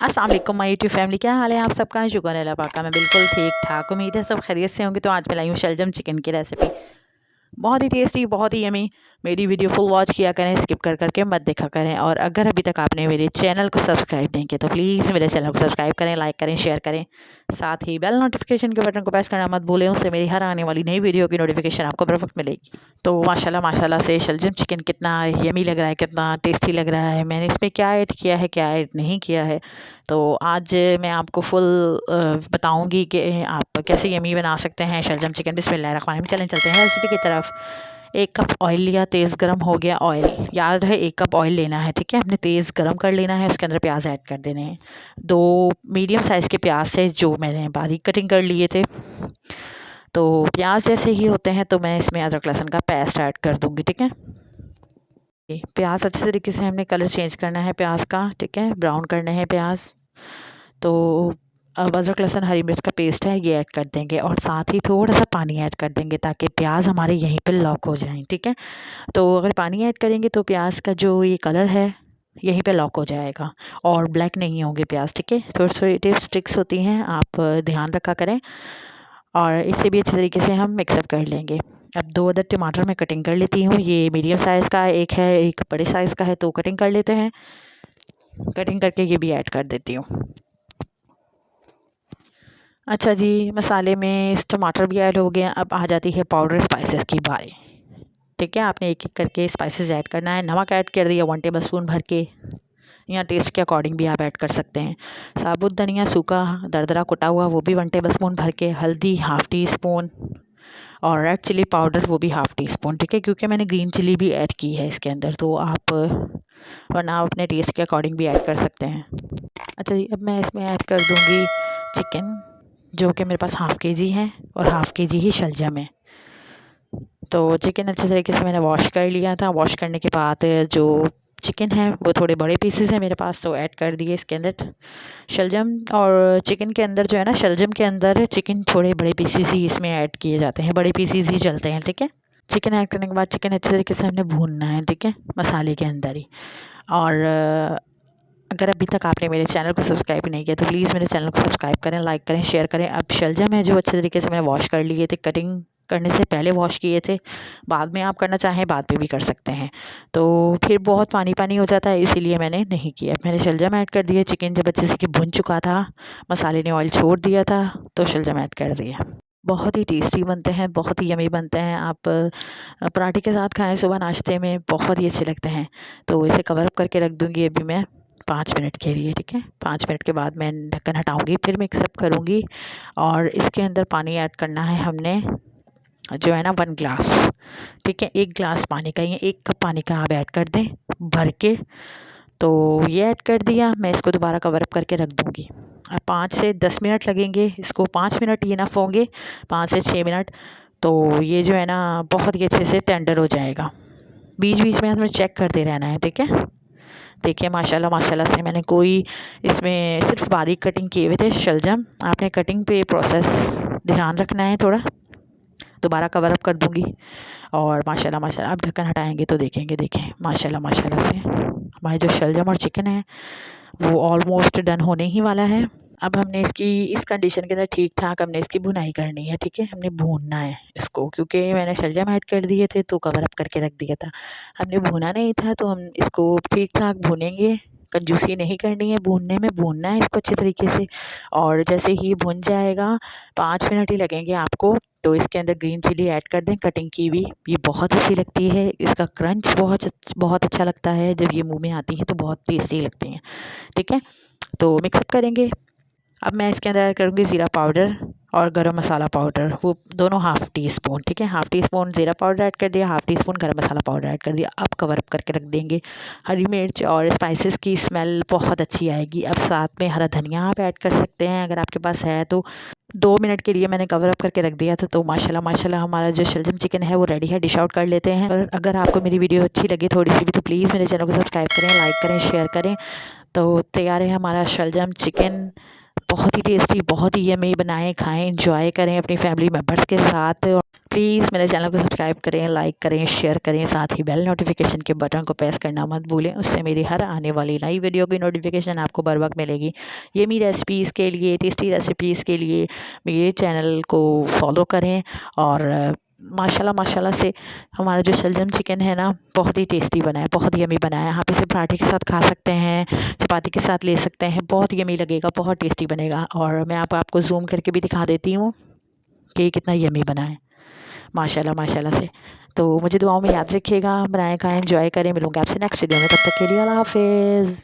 अस्सलाम वालेकुम my YouTube family, क्या हाल है आप सबका। शुक्र है अल्लाह पाक का, मैं बिल्कुल ठीक ठाक। उम्मीद है सब खैरियत से होंगे। तो आज मैं लाई हूँ शलजम चिकन की रेसिपी, बहुत ही टेस्टी, बहुत ही यमी। मेरी वीडियो फुल वॉच किया करें, स्किप कर करके मत देखा करें। और अगर अभी तक आपने मेरे चैनल को सब्सक्राइब नहीं किया तो प्लीज़ मेरे चैनल को सब्सक्राइब करें, लाइक करें, शेयर करें। साथ ही बेल नोटिफिकेशन के बटन को प्रेस करना मत भूलें, उससे मेरी हर आने वाली नई वीडियो की नोटिफिकेशन आपको बर वक्त मिलेगी। तो माशाल्लाह माशाल्लाह से शलजम चिकन कितना यमी लग रहा है, कितना टेस्टी लग रहा है। मैंने इसमें क्या ऐड किया है, क्या ऐड नहीं किया है, तो आज मैं आपको फुल बताऊंगी कि आप कैसे यमी बना सकते हैं शलजम चिकन। बिस्मिल्लाहिर्रहमानिर्रहीम। चलते हैं रेसिपी की तरफ। 1 कप ऑयल लिया, तेज़ गरम हो गया ऑयल। याद रहे 1 कप ऑयल लेना है, ठीक है। हमने तेज़ गरम कर लेना है, उसके अंदर प्याज ऐड कर देने हैं। 2 मीडियम साइज़ के प्याज थे जो मैंने बारीक कटिंग कर लिए थे। तो प्याज जैसे ही होते हैं तो मैं इसमें अदरक लहसुन का पेस्ट ऐड कर दूँगी, ठीक है। प्याज अच्छे तरीके से हमने कलर चेंज करना है प्याज का, ठीक है, ब्राउन करने हैं प्याज। तो अब अदरक लहसुन हरी मिर्च का पेस्ट है, ये ऐड कर देंगे और साथ ही थोड़ा सा पानी ऐड कर देंगे ताकि प्याज हमारे यहीं पे लॉक हो जाएं, ठीक है। तो अगर पानी ऐड करेंगे तो प्याज का जो ये कलर है यहीं पे लॉक हो जाएगा और ब्लैक नहीं होंगे प्याज, ठीक है। थोड़ी थोड़ी टिप्स ट्रिक्स होती हैं, आप ध्यान रखा करें। और इसे भी अच्छे तरीके से हम मिक्सअप कर लेंगे। अब 2 अदद टमाटर मैं कटिंग कर लेती हूँ। ये मीडियम साइज़ का एक है, एक बड़े साइज़ का है, तो कटिंग कर लेते हैं। कटिंग करके ये भी ऐड कर देती हूँ। अच्छा जी, मसाले में इस टमाटर भी ऐड हो गया। अब आ जाती है पाउडर स्पाइसेस की बारी, ठीक है। आपने एक एक करके स्पाइसेस ऐड करना है। नमक ऐड कर दिया 1 टेबल स्पून भर के, या टेस्ट के अकॉर्डिंग भी आप ऐड कर सकते हैं। साबुत धनिया सूखा दरदरा कुटा हुआ वो भी 1 टेबल स्पून भर के। हल्दी ½ टी स्पून और रेड चिली पाउडर वो भी ½ टी स्पून, ठीक है, क्योंकि मैंने ग्रीन चिली भी ऐड की है इसके अंदर, तो आप वरना आप अपने टेस्ट के अकॉर्डिंग भी ऐड कर सकते हैं। अच्छा जी, अब मैं इसमें ऐड कर दूँगी चिकन, जो कि मेरे पास ½ केजी है और ½ केजी ही शलजम है। तो चिकन अच्छे तरीके से मैंने वॉश कर लिया था। वॉश करने के बाद जो चिकन है वो थोड़े बड़े पीसेस हैं मेरे पास, तो ऐड कर दिए इसके अंदर शलजम। और चिकन के अंदर जो है ना, शलजम के अंदर चिकन थोड़े बड़े पीसेस ही इसमें ऐड किए जाते हैं, बड़े पीसेस ही चलते हैं, ठीक है। चिकन ऐड करने के बाद चिकन अच्छे तरीके से हमने भूनना है, ठीक है, मसाले के अंदर ही। और अगर अभी तक आपने मेरे चैनल को सब्सक्राइब नहीं किया तो प्लीज़ मेरे चैनल को सब्सक्राइब करें, लाइक करें, शेयर करें। अब शलजम है जो अच्छे तरीके से मैंने वॉश कर लिए थे, कटिंग करने से पहले वॉश किए थे, बाद में आप करना चाहें बाद में भी कर सकते हैं। तो फिर बहुत पानी पानी हो जाता है, इसीलिए मैंने नहीं किया। मैंने शलजम ऐड कर दिया। चिकन जब अच्छे से भुन चुका था, मसाले ने ऑयल छोड़ दिया था, तो शलजम ऐड कर दिया। बहुत ही टेस्टी बनते हैं, बहुत ही यमी बनते हैं। आप पराठे के साथ खाएं, सुबह नाश्ते में बहुत ही अच्छे लगते हैं। तो इसे कवर अप करके रख दूँगी अभी मैं 5 मिनट के लिए, ठीक है। 5 मिनट के बाद मैं ढक्कन हटाऊँगी, फिर मिक्सअप करूँगी और इसके अंदर पानी ऐड करना है हमने, जो है ना 1 ग्लास, ठीक है। 1 ग्लास पानी का, ये 1 कप पानी का आप ऐड कर दें भर के। तो ये ऐड कर दिया, मैं इसको दोबारा कवर अप करके रख दूँगी। अब 5 से 10 मिनट लगेंगे इसको, 5 मिनट इनफ होंगे, 5 से 6 मिनट। तो ये जो है ना बहुत ही अच्छे से टेंडर हो जाएगा। बीच बीच में हमें चेक करते रहना है, ठीक है। देखिए माशाल्लाह माशाल्लाह से मैंने कोई इसमें सिर्फ बारीक कटिंग किए हुए थे शलजम। आपने कटिंग पे प्रोसेस ध्यान रखना है थोड़ा। दोबारा कवर अप कर दूँगी और माशाल्लाह माशाल्लाह अब ढक्कन हटाएँगे तो देखेंगे, देखें माशाल्लाह माशाल्लाह से हमारे जो शलजम और चिकन है वो ऑलमोस्ट डन होने ही वाला है। अब हमने इसकी इस कंडीशन के अंदर ठीक-ठाक हमने इसकी भुनाई करनी है, ठीक है। हमने भूनना है इसको, क्योंकि मैंने शलजम ऐड कर दिए थे तो कवर अप करके रख दिया था। हमने भुना नहीं था, तो हम इसको ठीक-ठाक भूनेंगे, कंजूसी नहीं करनी है भूनने में, भूनना है इसको अच्छे तरीके से। और जैसे ही भुन जाएगा, 5 मिनट ही लगेंगे आपको, तो इसके अंदर ग्रीन चिली ऐड कर दें कटिंग की हुई। ये बहुत अच्छी लगती है, इसका क्रंच बहुत अच्छा लगता है, जब ये मुँह में आती है तो बहुत टेस्टी लगती हैं, ठीक है। तो मिक्सअप करेंगे। अब मैं इसके अंदर ऐड करूँगी ज़ीरा पाउडर और गरम मसाला पाउडर, वो दोनों ½ टी स्पून, ठीक है। ½ टी स्पून ज़ीरा पाउडर ऐड कर दिया, ½ टी स्पून गरम मसाला पाउडर ऐड कर दिया। अब कवर अप करके रख देंगे। हरी मिर्च और स्पाइसेस की स्मेल बहुत अच्छी आएगी। अब साथ में हरा धनिया आप ऐड कर सकते हैं अगर आपके पास है तो। 2 मिनट के लिए मैंने कवर अप करके रख दिया था। तो माशाल्लाह माशाल्लाह हमारा जो शलजम चिकन है वो रेडी है। डिश आउट कर लेते हैं। अगर आपको मेरी वीडियो अच्छी लगे थोड़ी सी भी, तो प्लीज़ मेरे चैनल को सब्सक्राइब करें, लाइक करें, शेयर करें। तो तैयार है हमारा शलजम चिकन, बहुत ही टेस्टी, बहुत ही यम्मी। बनाएं, खाएं, एंजॉय करें अपनी फैमिली मेम्बर्स के साथ। प्लीज़ मेरे चैनल को सब्सक्राइब करें, लाइक करें, शेयर करें, साथ ही बेल नोटिफिकेशन के बटन को प्रेस करना मत भूलें। उससे मेरी हर आने वाली नई वीडियो की नोटिफिकेशन आपको बर वक्त मिलेगी। ये मेरी रेसिपीज़ के लिए, टेस्टी रेसिपीज़ के लिए मेरे चैनल को फॉलो करें। और माशाल्लाह से हमारा जो शलजम चिकन है ना, बहुत ही टेस्टी बना है, बहुत यमी बना है। आप इसे पराठे के साथ खा सकते हैं, चपाती के साथ ले सकते हैं, बहुत यमी लगेगा, बहुत टेस्टी बनेगा। और मैं आपको जूम करके भी दिखा देती हूँ कि ये कितना यमी बना है, माशाल्लाह से। तो मुझे दुआओं में याद रखिएगा, बनाएं खाएं, एंजॉय करें। मिलूंगा आपसे नेक्स्ट वीडियो में, तब तक के लिए अल्लाह हाफिज़।